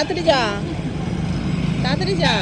তাড়াতাড়ি যা, তাড়াতাড়ি যা।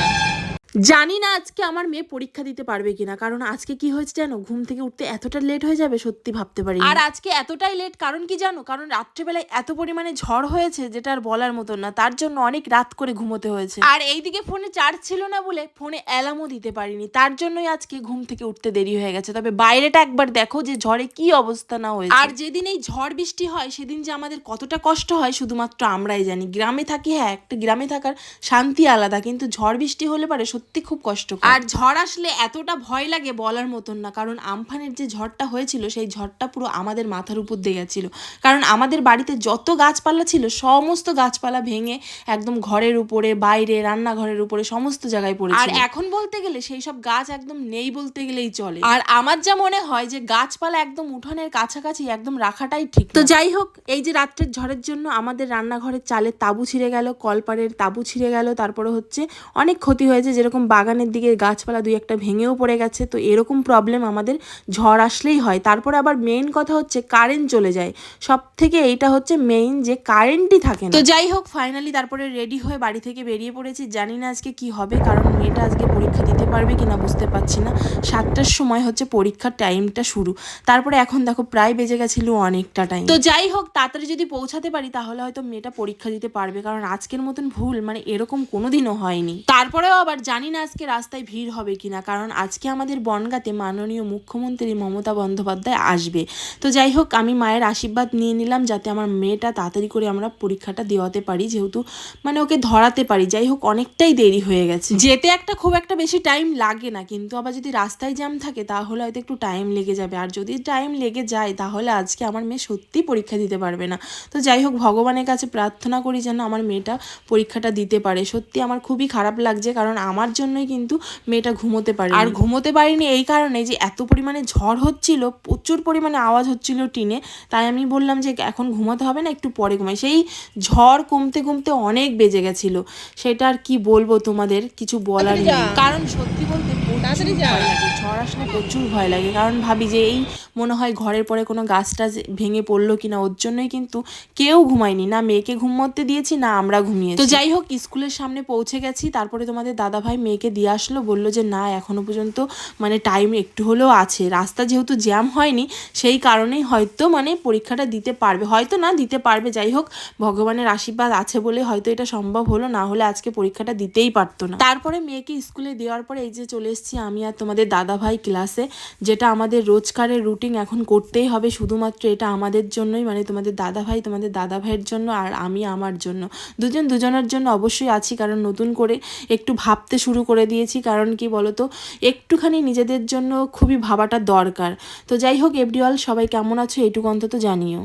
জানি না আজকে আমার মেয়ে পরীক্ষা দিতে পারবে কিনা, কারণ আজকে কি হয়েছে জানো, ঘুম থেকে উঠতে এতটা লেট হয়ে যাবে সত্যি ভাবতে পারি। আর আজকে এতটাই লেট কারণ কি জানো, কারণ রাত্রেবেলায় এত পরিমাণে ঝড় হয়েছে যেটা আর বলার মতো না, তার জন্য অনেক রাত করে ঘুমোতে হয়েছে। আর এইদিকে ফোনে চার্জ ছিল না বলে ফোনে অ্যালার্মও দিতে পারিনি, তার জন্যই আজকে ঘুম থেকে উঠতে দেরি হয়ে গেছে। তবে বাইরেটা একবার দেখো যে ঝড়ে কি অবস্থা না হয়েছে। আর যেদিন এই ঝড় বৃষ্টি হয় সেদিন যে আমাদের কতটা কষ্ট হয় শুধুমাত্র আমরাই জানি। গ্রামে থাকি, হ্যাঁ একটা গ্রামে থাকার শান্তি আলাদা, কিন্তু ঝড় বৃষ্টি হলে পারে সত্যি খুব কষ্ট। আর ঝড় আসলে এতটা ভয় লাগে বলার মতন না, কারণ আমফানের যে ঝড়টা হয়েছিল সেই ঝড়টা পুরো আমাদের মাথার উপর দিয়ে গেছিল। কারণ আমাদের বাড়িতে যত গাছপালা ছিল সমস্ত গাছপালা ভেঙে একদম ঘরের উপরে, বাইরে, রান্নাঘরের উপরে সমস্ত জায়গায় পড়েছিল। আর এখন বলতে গেলে সেই সব গাছ একদম নেই বলতে গেলেই চলে। আর আমার যা মনে হয় যে গাছপালা একদম উঠোনের কাছাকাছি একদম রাখাটাই ঠিক। তো যাই হোক, এই যে রাত্রের ঝড়ের জন্য আমাদের রান্নাঘরের চালের তাবু ছিঁড়ে গেল, কলপাড়ের তাবু ছিঁড়ে গেল, তারপরে হচ্ছে অনেক ক্ষতি হয়েছে, যেরকম বাগানের দিকে গাছপালা দুই একটা ভেঙেও পড়ে গেছে। তো এরকম প্রবলেম আমাদের ঝড় আসলেই হয়। তারপরে আবার মেইন কথা হচ্ছে কারেন্ট চলে যায়, সব থেকে এইটা হচ্ছে মেইন, যে কারেন্টই থাকে না। তো যাই হোক, ফাইনালি তারপরে রেডি হয়ে বাড়ি থেকে বেরিয়ে পড়েছি। জানি না আজকে কি হবে, কারণ মেয়েটা আজকে পরীক্ষা দিতে পারবে কিনা বুঝতে পারছি না। 7টার সময় হচ্ছে পরীক্ষার টাইমটা শুরু, তারপরে এখন দেখো প্রায় বেজে গেছিল অনেকটা টাইম। তো যাই হোক, তাড়াতাড়ি যদি পৌঁছাতে পারি তাহলে হয়তো মেয়েটা পরীক্ষা দিতে পারবে, কারণ আজকের মতন ভুল মানে এরকম কোনোদিনও হয়নি। তারপরেও আবার জানি না আজকে রাস্তায় ভিড় হবে কিনা, কারণ আজকে আমাদের বনগাঁতে মাননীয় মুখ্যমন্ত্রী মমতা বন্দ্যোপাধ্যায় আসবে। তো যাই হোক, আমি মায়ের আশীর্বাদ নিয়ে নিলাম যাতে আমার মেয়েটা তাড়াতাড়ি করে আমরা পরীক্ষাটা দেওয়াতে পারি, যেহেতু মানে ওকে ধরাতে পারি। যাই হোক, অনেকটাই দেরি হয়ে গেছে, যেতে একটা খুব একটা বেশি টাইম লাগে না, কিন্তু আবার যদি রাস্তায় জ্যাম থাকে তাহলে হয়তো একটু টাইম লেগে যাবে। আর যদি টাইম লেগে যায় তাহলে আজকে আমার মেয়ে সত্যিই পরীক্ষা দিতে পারবে না। তো যাই হোক, ভগবানের কাছে প্রার্থনা করি যেন আমার মেয়েটা পরীক্ষাটা দিতে পারে। সত্যি আমার খুবই খারাপ লাগছে, কারণ আমার জন্যই কিন্তু মেয়েটা ঘুমোতে পারে। আর ঘুমোতে পারিনি এই কারণে যে এত পরিমাণে ঝড় হচ্ছিল, প্রচুর পরিমাণে আওয়াজ হচ্ছিল টিনে। তাই আমি বললাম যে এখন ঘুমাতে হবে না, একটু পরে ঘুমাই। সেই ঝড় কমতে কমতে অনেক বেজে গেছিল, সেটা আর কি বলবো তোমাদের, কিছু বলার নেই। কারণ সত্যি বলতে প্রচুর ভয় লাগে, ঝড় আসলে প্রচুর ভয় লাগে, কারণ ভাবি যে এই মনে হয় ঘরের পরে কোনো গাছটা ভেঙে পড়লো কিনা। ওর জন্যই কিন্তু কেউ ঘুমায়নি, না মেয়েকে ঘুমোতে দিয়েছি না আমরা ঘুমিয়েছি। তো যাই হোক, স্কুলের সামনে পৌঁছে গেছি। তারপরে তোমাদের দাদাভাই মেয়েকে দিয়ে আসলো, বললো যে না এখনো পর্যন্ত মানে টাইম একটু হলেও আছে, রাস্তা যেহেতু জ্যাম হয়নি সেই কারণেই হয়তো মানে পরীক্ষাটা দিতে পারবে, হয়তো না দিতে পারবে। যাই হোক, ভগবানের আশীর্বাদ আছে বলে হয়তো এটা সম্ভব হলো, না হলে আজকে পরীক্ষাটা দিতেই পারতো না। তারপরে মেয়েকে স্কুলে দেওয়ার পরে এই যে চলে এসেছি আমি আর তোমাদের দাদাভাই ক্লাসে, যেটা আমাদের রোজকারের রুটিন এখন করতেই হবে। শুধুমাত্র এটা আমাদের জন্যই, মানে তোমাদের দাদাভাইয়ের জন্য আর আমি আমার জন্য, দুজনের জন্য অবশ্যই আছি। কারণ নতুন করে একটু ভাবতে শুরু করে দিয়েছি, কারণ কি বলতো, একটুখানি নিজেদের জন্য খুবই ভাবাটা দরকার। তো যাই হোক, এভরিওয়াল সবাই কেমন আছো এইটুকু অন্তত জানিও।